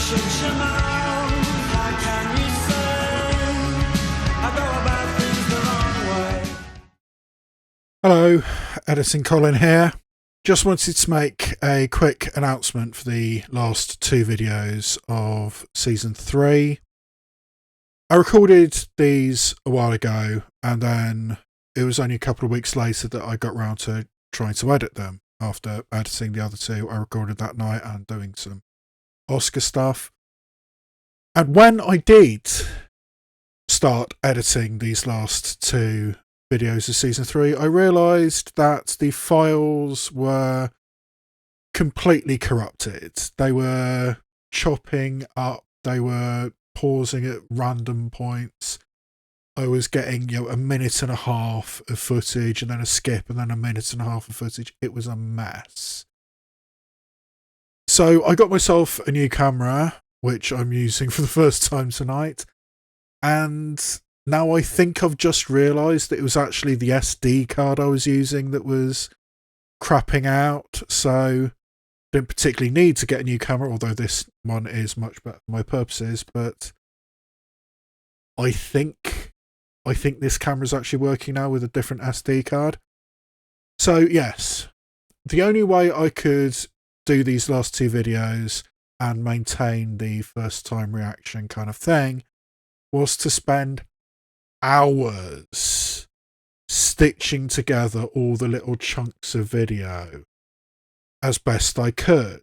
shut your mouth. How can you say I go about things the wrong way? Hello, Editing Colin here. Just wanted to make a quick announcement for the last two videos of Season 3. I recorded these a while ago, and then it was only a couple of weeks later that I got round to trying to edit them. After editing the other two, I recorded that night and doing some Oscar stuff. And when I did start editing these last two videos of Season 3, I realised that the files were completely corrupted. They were chopping up, they were pausing at random points. I was getting, a minute and a half of footage and then a skip and then a minute and a half of footage. It was a mess. So I got myself a new camera, which I'm using for the first time tonight, and now I think I've just realised that it was actually the SD card I was using that was crapping out, so I didn't particularly need to get a new camera, although this one is much better for my purposes, but I think this camera's actually working now with a different SD card. So yes, the only way I could do these last two videos and maintain the first time reaction kind of thing was to spend hours stitching together all the little chunks of video as best I could.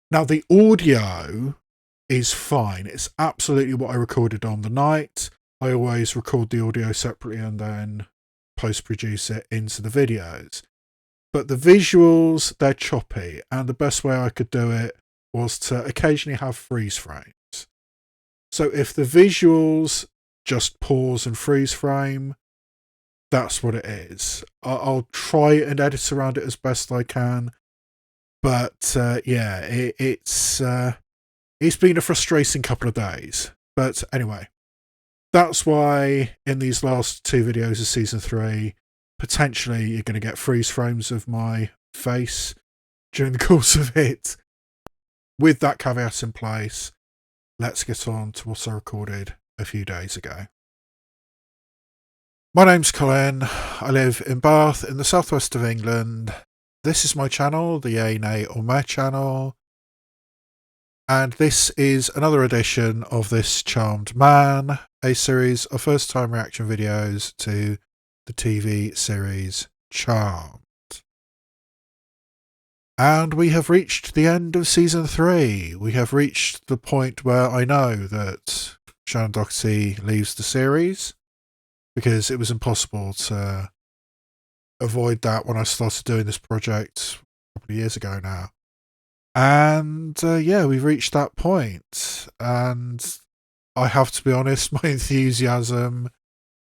Now the audio is fine. It's absolutely what I recorded on the night. I always record the audio separately and then post-produce it into the videos. But the visuals, they're choppy, and the best way I could do it was to occasionally have freeze frames. So if the visuals just pause and freeze frame, that's what it is. I'll try and edit around it as best I can, but it's been a frustrating couple of days. But anyway, that's why in these last two videos of Season 3, potentially you're going to get freeze frames of my face during the course of it. With that caveat in place, let's get on to what I recorded a few days ago. My name's Colin. I live in Bath in the southwest of England. This is my channel, the Yay Nay or Meh channel. And this is another edition of This Charmed Man, a series of first time reaction videos to the TV series Charmed. And we have reached the end of Season 3. We have reached the point where I know that Shannon Doherty leaves the series, because it was impossible to avoid that when I started doing this project a couple of years ago now. And we've reached that point. And I have to be honest, my enthusiasm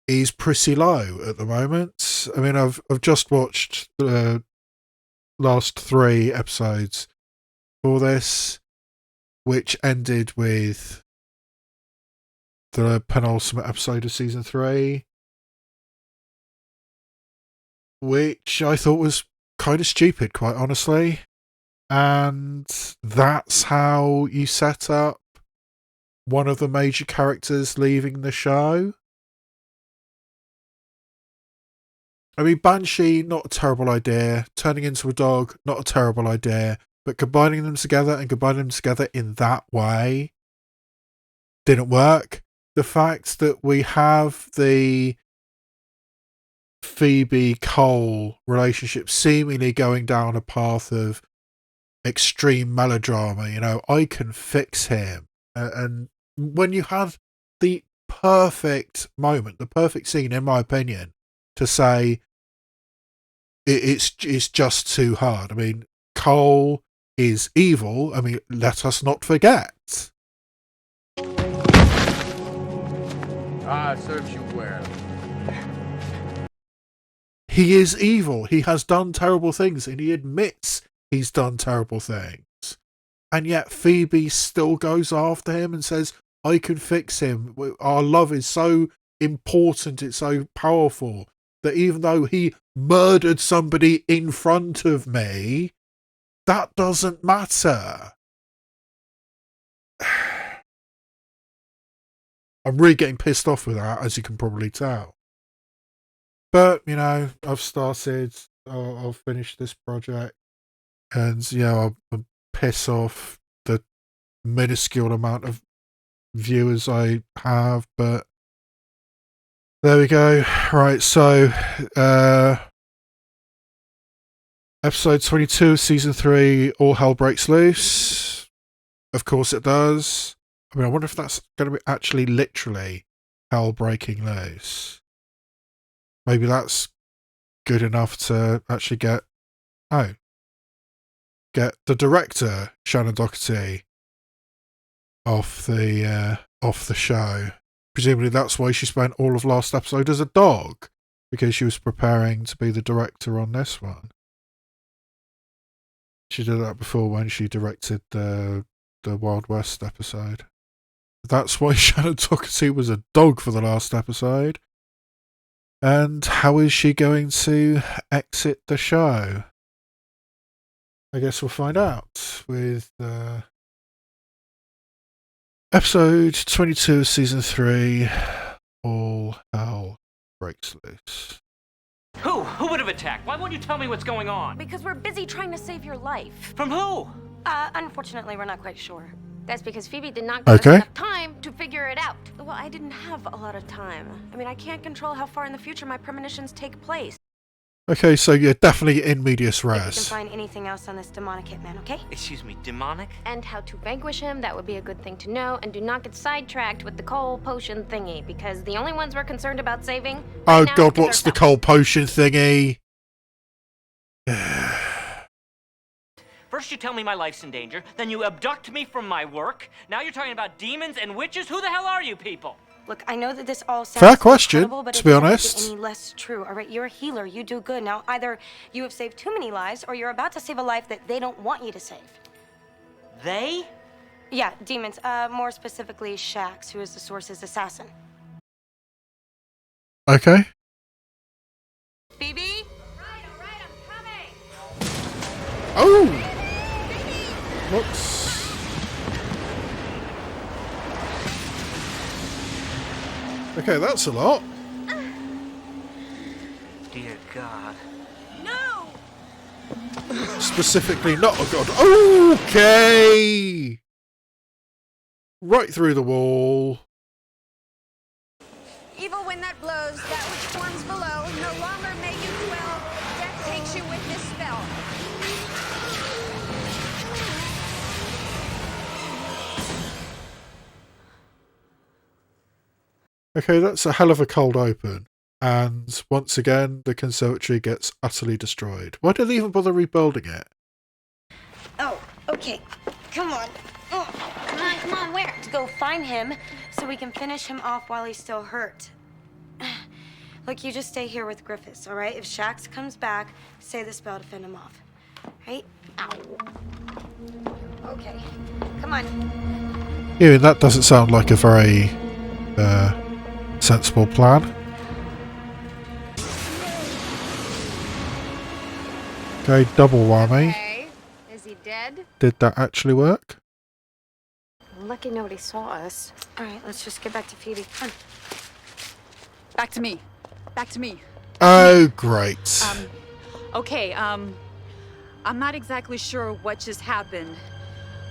is pretty low at the moment. I mean, I've just watched the last 3 episodes for this, which ended with the penultimate episode of Season 3, which I thought was kind of stupid, quite honestly. And that's how you set up one of the major characters leaving the show. I mean, Banshee, not a terrible idea. Turning into a dog, not a terrible idea. But combining them together in that way didn't work. The fact that we have the Phoebe-Cole relationship seemingly going down a path of extreme melodrama, I can fix him. And when you have the perfect moment, the perfect scene, in my opinion, to say it's just too hard. I mean, Cole is evil. I mean, let us not forget. Serves you well. He is evil. He has done terrible things, and he admits he's done terrible things. And yet Phoebe still goes after him and says, I can fix him. Our love is so important, it's so powerful, that even though he murdered somebody in front of me, that doesn't matter. I'm really getting pissed off with that, as you can probably tell. But, you know, I've started, I'll finish this project, and, you know, I'll piss off the minuscule amount of viewers I have, but there we go. Right, so, episode 22, season 3, All Hell Breaks Loose. Of course it does. I mean, I wonder if that's going to be actually literally hell breaking loose. Maybe that's good enough to actually get the director, Shannon Doherty, off the show. Presumably that's why she spent all of last episode as a dog, because she was preparing to be the director on this one. She did that before when she directed the Wild West episode. That's why Shannon Doherty was a dog for the last episode. And how is she going to exit the show? I guess we'll find out with episode 22, season 3, All Hell Breaks Loose. Who? Who would have attacked? Why won't you tell me what's going on? Because we're busy trying to save your life. From who? Unfortunately, we're not quite sure. That's because Phoebe did not give us enough time to figure it out. Well, I didn't have a lot of time. I mean, I can't control how far in the future my premonitions take place. Okay, so you're definitely in medias If you can res. find anything else on this demonic hitman, okay? Excuse me, demonic? And how to vanquish him, that would be a good thing to know. And do not get sidetracked with the coal potion thingy, because the only ones we're concerned about saving Oh now god, is what's the ourselves. cold potion thingy? First you tell me my life's in danger, then you abduct me from my work. Now you're talking about demons and witches? Who the hell are you people? Look, I know that this all sounds Fair question, incredible, but to it be doesn't make honest. it any less true. All right, you're a healer. You do good. Now, either you have saved too many lives, or you're about to save a life that they don't want you to save. They? Yeah, demons. More specifically, Shax, who is the Source's assassin. Okay. Phoebe? All right, I'm coming. Oh! Whoops. Okay, that's a lot. Dear God. No! Specifically not a god. Okay! Right through the wall. Evil wind that blows, that which forms below, no longer may you dwell. Death takes you with this spell. Okay, that's a hell of a cold open. And once again, the conservatory gets utterly destroyed. Why did they even bother rebuilding it? Oh, okay. Come on. Oh, come on, where? To go find him so we can finish him off while he's still hurt. Look, you just stay here with Griffiths, all right? If Shax comes back, say the spell to fend him off. Right? Ow. Okay. Come on. Yeah, that doesn't sound like a very sensible plan. Okay, double whammy. Okay. Is he dead? Did that actually work? Lucky nobody saw us. All right, let's just get back to Phoebe. Come on. Back to me. Back to me. Oh, great. Okay, I'm not exactly sure what just happened,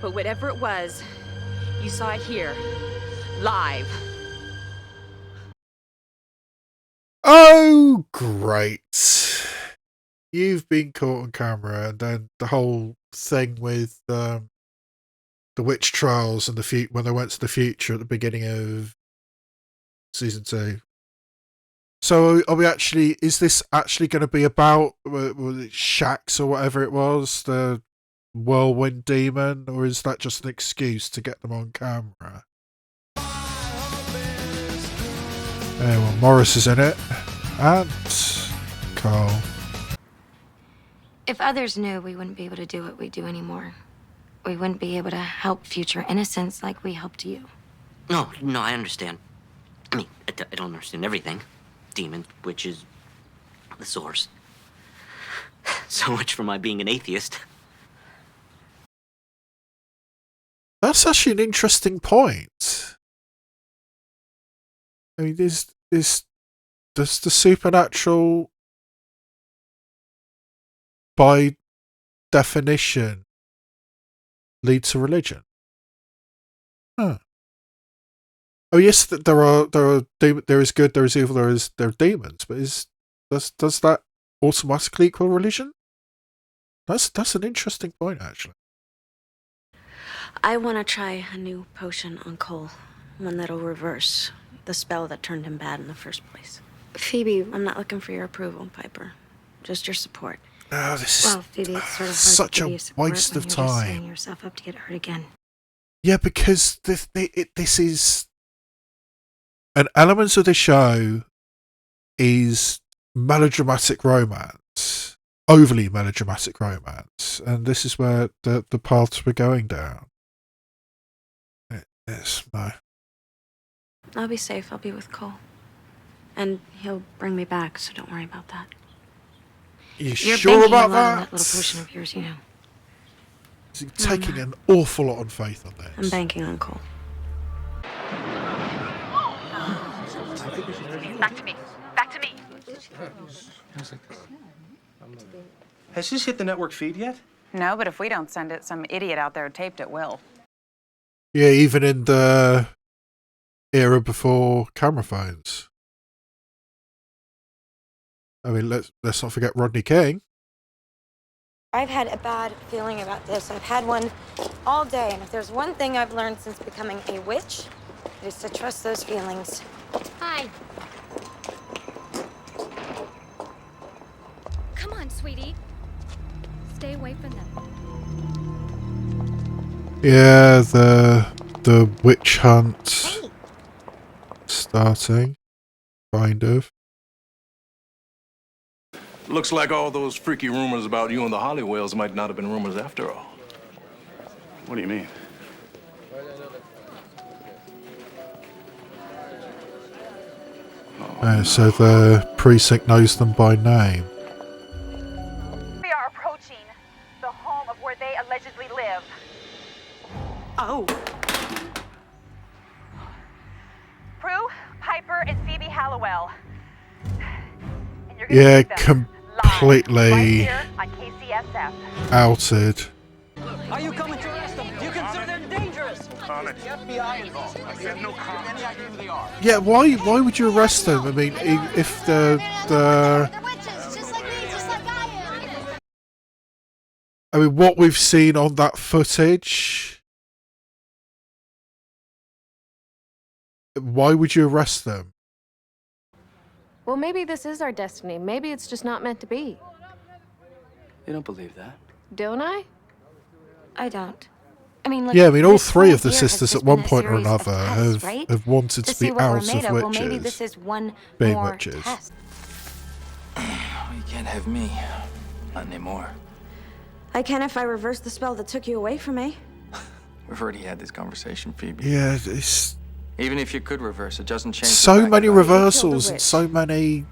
but whatever it was, you saw it here. Live. Oh, great. You've been caught on camera, and then the whole thing with the witch trials and when they went to the future at the beginning of season 2. So are we actually, is this actually going to be about was it Shax or whatever it was, the whirlwind demon, or is that just an excuse to get them on camera? Well, Morris is in it, and Carl. If others knew, we wouldn't be able to do what we do anymore. We wouldn't be able to help future innocents like we helped you. No, I understand. I mean, I don't understand everything. Demons, witches, the source. So much for my being an atheist. That's actually an interesting point. I mean, does the supernatural, by definition, lead to religion? Huh. Oh yes, there are there is good, there is evil, there are demons, but does that automatically equal religion? That's an interesting point, actually. I want to try a new potion on Cole, one that'll reverse the spell that turned him bad in the first place. Phoebe. I'm not looking for your approval, Piper. Just your support. Oh, this Well, Phoebe, it's sort of hard such to give a you support waste when of you're just setting time. yourself up to get hurt again. Yeah, because this is an element of the show is melodramatic romance, overly melodramatic romance, and this is where the paths we're going down. Yes, no. I'll be safe. I'll be with Cole. And he'll bring me back, so don't worry about that. You You're sure banking about a lot on that? that little potion of yours, you know. He's taking an awful lot on faith on this. I'm banking on Cole. Back to me. Back to me. Has this hit the network feed yet? No, but if we don't send it, some idiot out there taped it will. Yeah, even in the era before camera phones. I mean, let's not forget Rodney King. I've had a bad feeling about this. I've had one all day, and if there's one thing I've learned since becoming a witch, it is to trust those feelings. Hi. Come on, sweetie. Stay away from them. Yeah, the witch hunt starting, kind of. Looks like all those freaky rumors about you and the Hollywells might not have been rumors after all. What do you mean? So the precinct knows them by name. We are approaching the home of where they allegedly live. Oh. Prue, Piper, and Phoebe Hallowell. And you're gonna Yeah, meet them completely right here on KCSF. outed. Are you coming to arrest them? Do you consider them dangerous? The FBI involved. You have no comment. Any idea who they are? Yeah, why would you arrest them? I mean, if the I mean, what we've seen on that footage, why would you arrest them? Well, maybe this is our destiny. Maybe it's just not meant to be. You don't believe that? Don't I? I don't. I mean, look, Yeah, I mean, all this three whole of the year has sisters just at one been a point or series of another tests, right? have wanted To to see be what we're out made of of. Well, maybe witches, this is one being more witches. test. You can't have me. Not anymore. I can if I reverse the spell that took you away from me. We've already had this conversation, Phoebe. Yeah, it's Even if you could reverse, it doesn't change. the so fact many that reversals and witch. so many.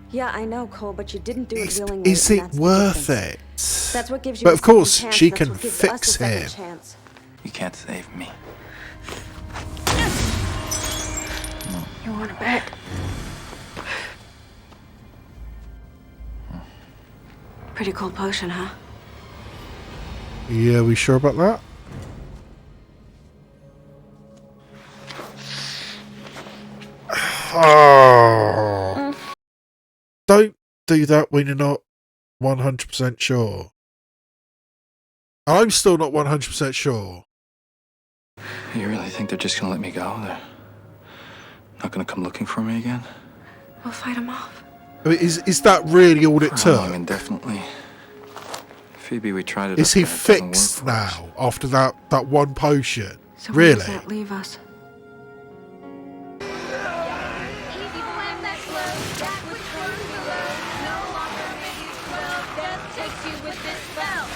Yeah, I know, Cole, but you didn't do it willingly. Is and it that's the worth difference. it? That's what gives you But a of second course, chance. she That's can what gives fix us a second him. chance. You can't save me. You want to bet? Pretty cool potion, huh? Yeah, we sure about that? Oh. Don't do that when you're not 100% sure. I'm still not 100% sure. You really think they're just gonna let me go? They're not gonna come looking for me again? We'll fight him off. I mean, is that really all it For how long took? indefinitely? Phoebe, we tried it. Is up he there. It doesn't work fixed for us. now after that one potion? So where Really? does that leave us? Easy climb that slope, that which forms below. No longer may you dwell. Death takes you with this spell.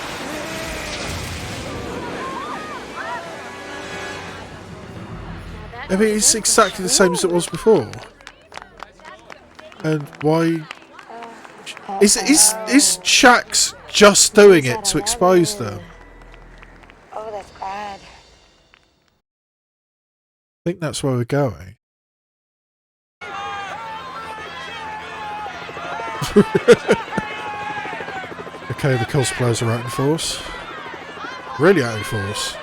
I mean, it's exactly the same as it was before. And why? Is Shax just doing it to expose them? Oh, that's bad. I think that's where we're going. Okay, the cosplayers are out in force. Really out in force.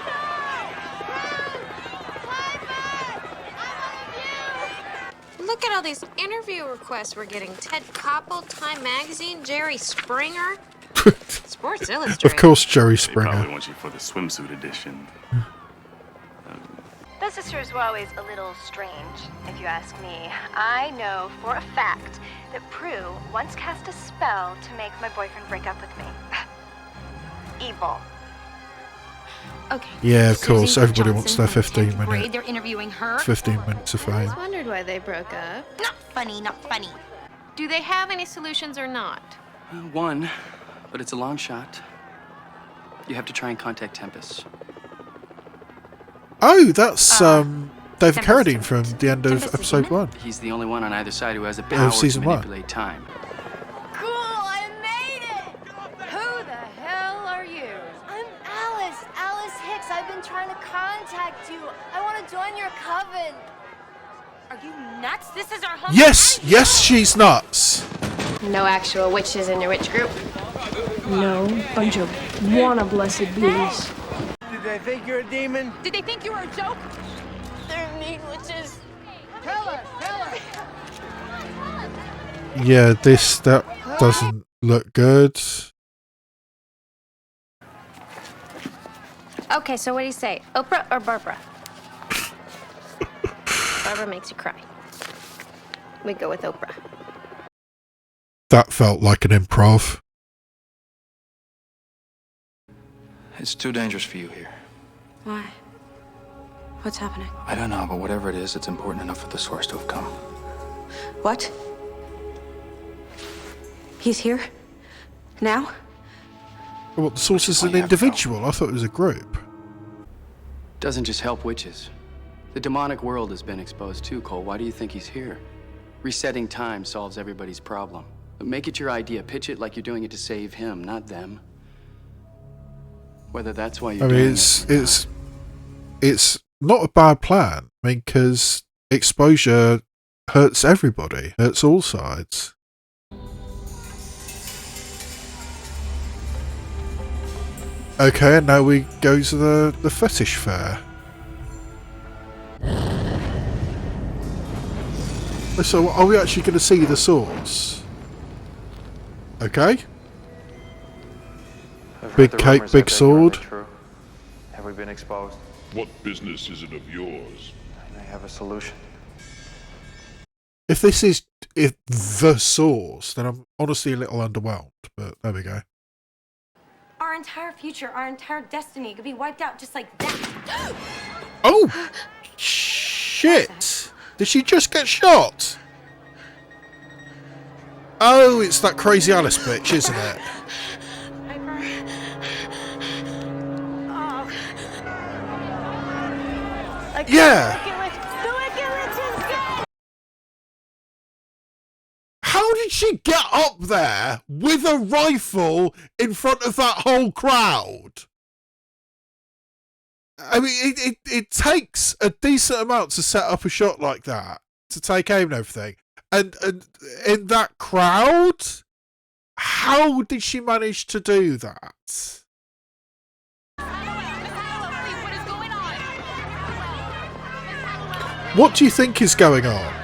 Look at all these interview requests we're getting. Ted Koppel, Time Magazine, Jerry Springer. Sports Illustrated. Of course, Jerry They Springer. probably want you for the swimsuit edition. Those sisters were always a little strange, if you ask me. I know for a fact that Prue once cast a spell to make my boyfriend break up with me. Evil. Okay. Yeah, of Susan course. Everybody wants Johnson their from 15 10th grade. minute, They're interviewing her. 15 minutes of fame. Wondered why they broke up. Not funny, not funny. Do they have any solutions or not? One, but it's a long shot. You have to try and contact Tempest. Oh, that's Dave Tempest- Carradine from the end of Tempest is episode human? 1. He's the only one on either side who has the Of power to season one. manipulate time. Cool, I made it! Who the hell are you? I'm Alice Hicks. I've been trying to contact you. I want to join your coven. Are you nuts? This is our home. Yes, yes, she's nuts. No actual witches in your witch group. No, bunch of wanna-blessed bees. Did they think you're a demon? Did they think you were a joke? They're mean witches. Tell us, tell us. Yeah, that doesn't look good. Okay, so what do you say? Oprah or Barbara? Barbara makes you cry. We go with Oprah. That felt like an improv. It's too dangerous for you here. Why? What's happening? I don't know, but whatever it is, it's important enough for the source to have come. What? He's here? Now? Well, the source is an individual. I thought it was a group. Doesn't just help witches. The demonic world has been exposed too, Cole. Why do you think he's here? Resetting time solves everybody's problem. But make it your idea. Pitch it like you're doing it to save him, not them. Whether that's why you're I doing mean, it's not a bad plan. I mean, because exposure hurts everybody, hurts all sides. Okay, and now we go to the fetish fair. So, are we actually going to see the source? Okay. Big cape, big sword. Have we been exposed? What business is it of yours? I may have a solution. If this is the source, then I'm honestly a little underwhelmed, but there we go. Our entire future, our entire destiny could be wiped out just like that. Oh! Shit! Did she just get shot? Oh, it's that crazy Alice bitch, isn't it? Yeah! How did she get up there with a rifle in front of that whole crowd? I mean, it takes a decent amount to set up a shot like that, to take aim and everything. And in that crowd, how did she manage to do that? What do you think is going on?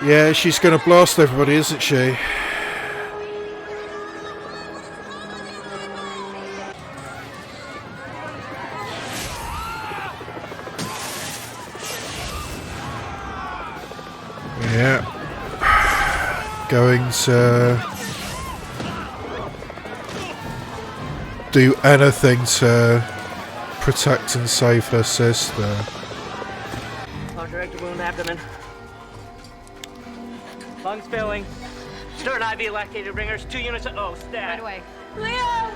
Yeah, she's going to blast everybody, isn't she? Yeah. Going to do anything to protect and save her sister. Contractor wound abdomen. Lungs failing. Stern IV lactated ringers. 2 units of... Oh, stat. Right away. Leo!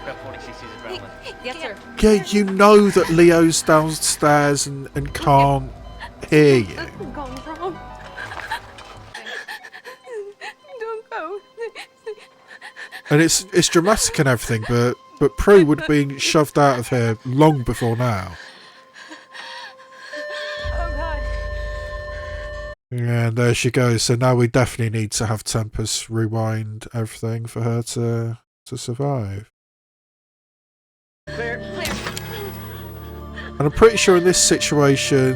About 40 cc's of adrenaline. Yes, sir. Yeah, you know that Leo's downstairs and can't hear you. I'm going wrong. Don't go. And it's dramatic and everything, but Prue would have been shoved out of here long before now. And there she goes. So now we definitely need to have Tempest rewind everything for her to survive. Clear. And I'm pretty sure in this situation,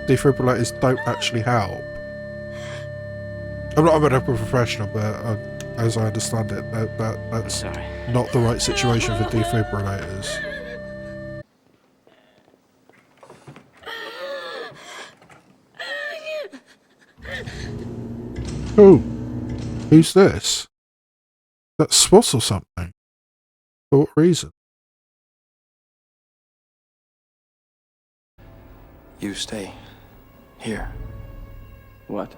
defibrillators don't actually help. I'm not a medical professional, but as I understand it, that's not the right situation for defibrillators. Oh, who's this? That's SWAT or something. For what reason? You stay here. What?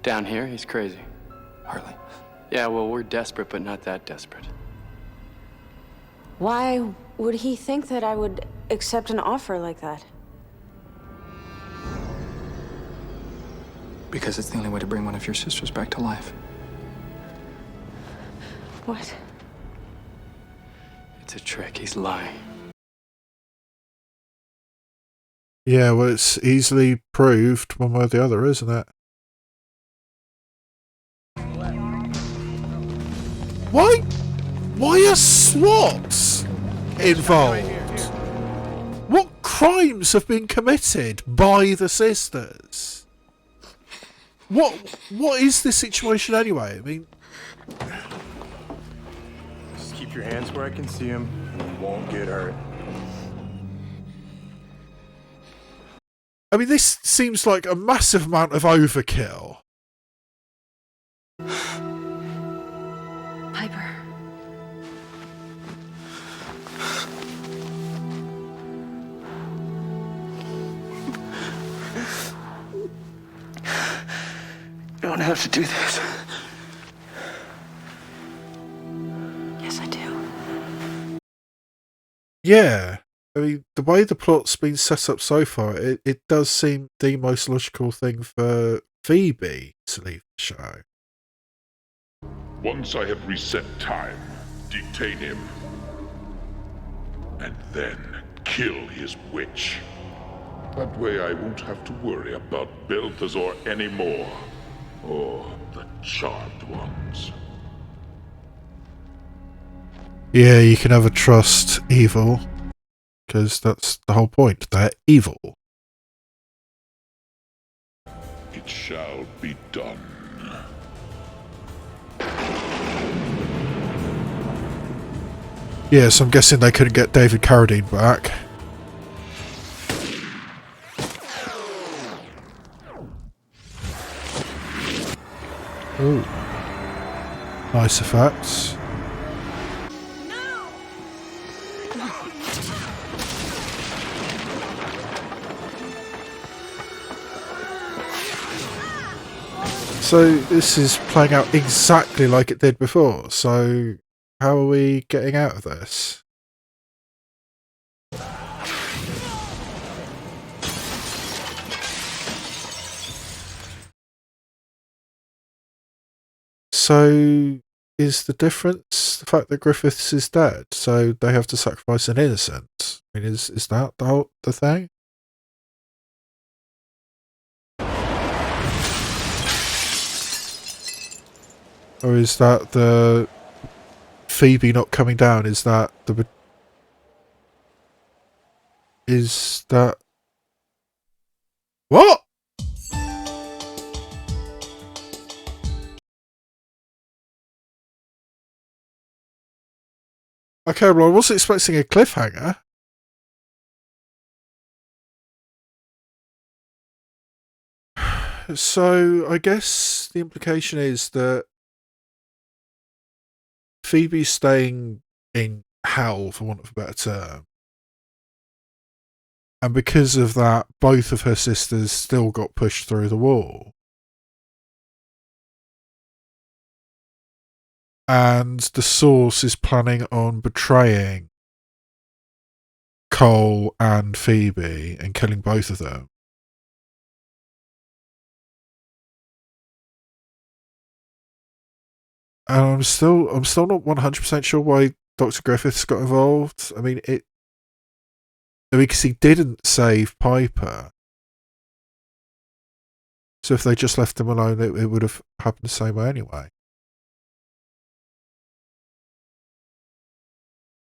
Down here? He's crazy. Harley. Yeah, well, we're desperate, but not that desperate. Why would he think that I would accept an offer like that? Because it's the only way to bring one of your sisters back to life. What? It's a trick. He's lying. Yeah, well, it's easily proved one way or the other, isn't it? Why are SWAT involved? What crimes have been committed by the sisters? What is this situation anyway? I mean, Just keep your hands where I can see them, and you won't get hurt. this seems like a massive amount of overkill. Piper. You don't have to do this. Yes, I do. Yeah. The way the plot's been set up so far, it does seem the most logical thing for Phoebe to leave the show. Once I have reset time, detain him. And then kill his witch. That way I won't have to worry about Balthazar anymore. Or the Charmed Ones. Yeah, you can never trust evil. Because that's the whole point. They're evil. It shall be done. Yeah, so I'm guessing they couldn't get David Carradine back. Ooh. Nice effects. So this is playing out exactly like it did before, so how are we getting out of this? So is the difference the fact that Griffiths is dead, so they have to sacrifice an innocent? Is that the thing? Or is that the Phoebe not coming down? Is that what? Okay, well, I wasn't expecting a cliffhanger. So I guess the implication is that Phoebe's staying in hell, for want of a better term. And because of that, both of her sisters still got pushed through the wall. And the Source is planning on betraying Cole and Phoebe and killing both of them. And I'm still not 100% sure why Dr. Griffiths got involved. Because he didn't save Piper. So if they just left him alone, it would have happened the same way anyway.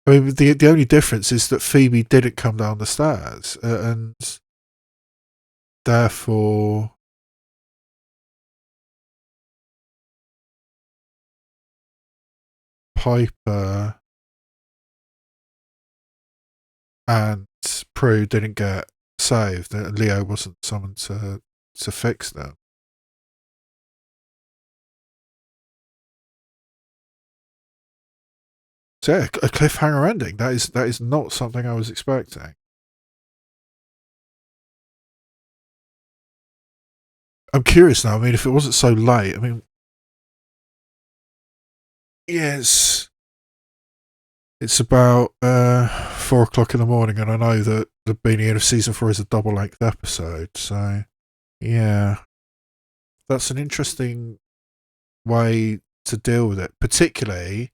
I mean, the only difference is that Phoebe didn't come down the stairs, and therefore Piper and Prue didn't get saved, and Leo wasn't summoned to fix them. So yeah, a cliffhanger ending. That is not something I was expecting. I'm curious now. I mean, if it wasn't so late, I mean, yes, it's about 4 o'clock in the morning, and I know that the beginning of season 4 is a double length episode. So yeah, that's an interesting way to deal with it. Particularly,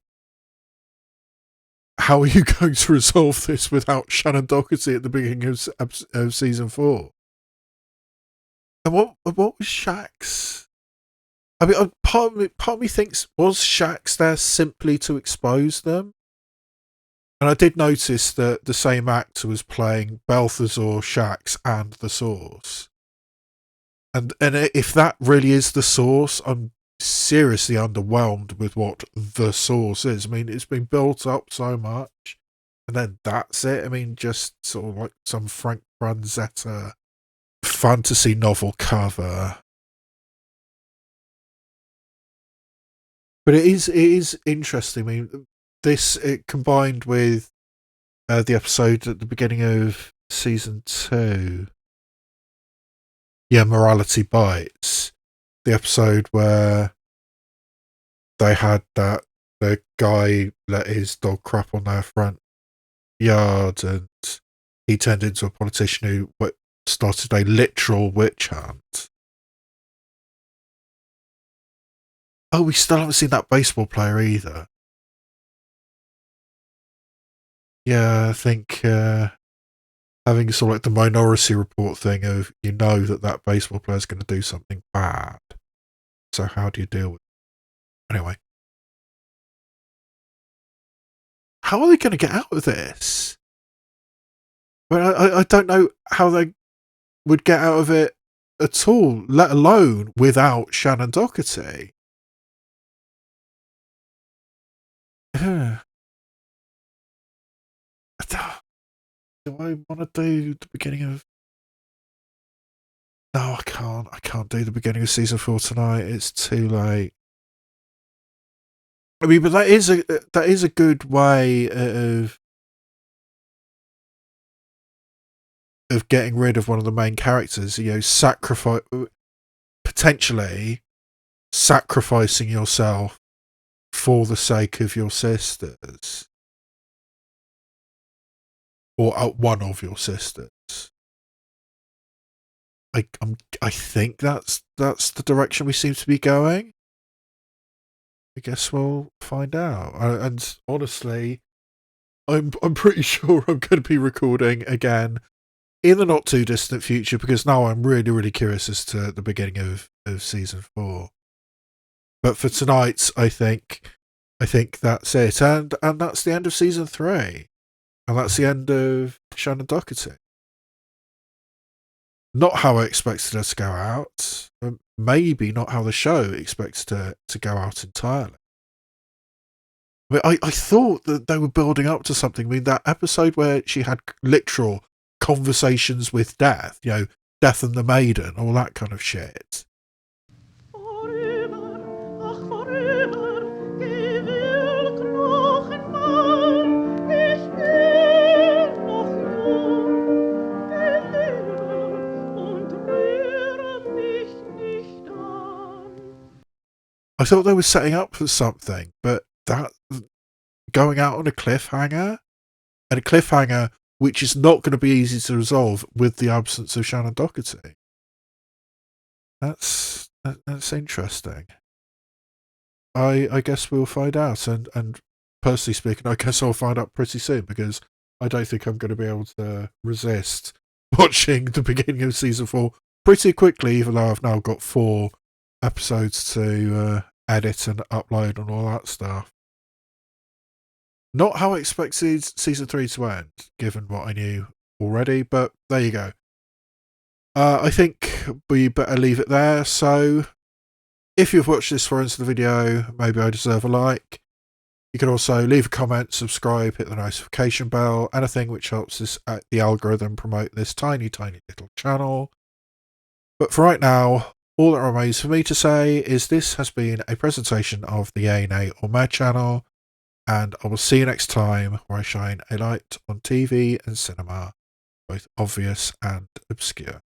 how are you going to resolve this without Shannon Doherty at the beginning of season 4? And what was Shax's? I mean, part of me thinks, was Shax there simply to expose them? And I did notice that the same actor was playing Balthazar, Shax, and the Source. And if that really is the Source, I'm seriously underwhelmed with what the Source is. I mean, it's been built up so much, and then that's it. I mean, just sort of like some Frank Franzetta fantasy novel cover. But it is interesting. I mean, it combined with the episode at the beginning of season 2. Yeah, Morality Bites. The episode where they had the guy let his dog crap on their front yard, and he turned into a politician who started a literal witch hunt. Oh, we still haven't seen that baseball player either. Yeah, I think having sort of like the Minority Report thing of, that baseball player is going to do something bad. So how do you deal with it? Anyway. How are they going to get out of this? Well, I don't know how they would get out of it at all, let alone without Shannon Doherty. Do I want to do the beginning of... No, I can't. I can't do the beginning of season 4 tonight. It's too late. I mean, but that is a good way of getting rid of one of the main characters. Potentially sacrificing yourself for the sake of your sisters, or one of your sisters. I think that's the direction we seem to be going. I guess we'll find out. And honestly, I'm pretty sure I'm going to be recording again in the not too distant future, because now I'm really, really curious as to the beginning of season 4. But for tonight, I think that's it, and that's the end of season 3, and that's the end of Shannon Doherty. Not how I expected her to go out. Maybe not how the show expects to go out entirely. I mean, I thought that they were building up to something. I mean, that episode where she had literal conversations with death, Death and the Maiden, all that kind of shit. I thought they were setting up for something, but that going out on a cliffhanger, and a cliffhanger which is not going to be easy to resolve with the absence of Shannon Doherty. That's interesting. I guess we'll find out, and personally speaking, I guess I'll find out pretty soon, because I don't think I'm going to be able to resist watching the beginning of season 4 pretty quickly, even though I've now got 4 episodes to edit and upload and all that stuff. Not how I expected season 3 to end, given what I knew already, but there you go. I think we better leave it there. So, if you've watched this far into the video, maybe I deserve a like. You can also leave a comment, subscribe, hit the notification bell, anything which helps the algorithm promote this tiny, tiny little channel. But for right now, all that remains for me to say is this has been a presentation of the A&A or Mad channel, and I will see you next time where I shine a light on TV and cinema, both obvious and obscure.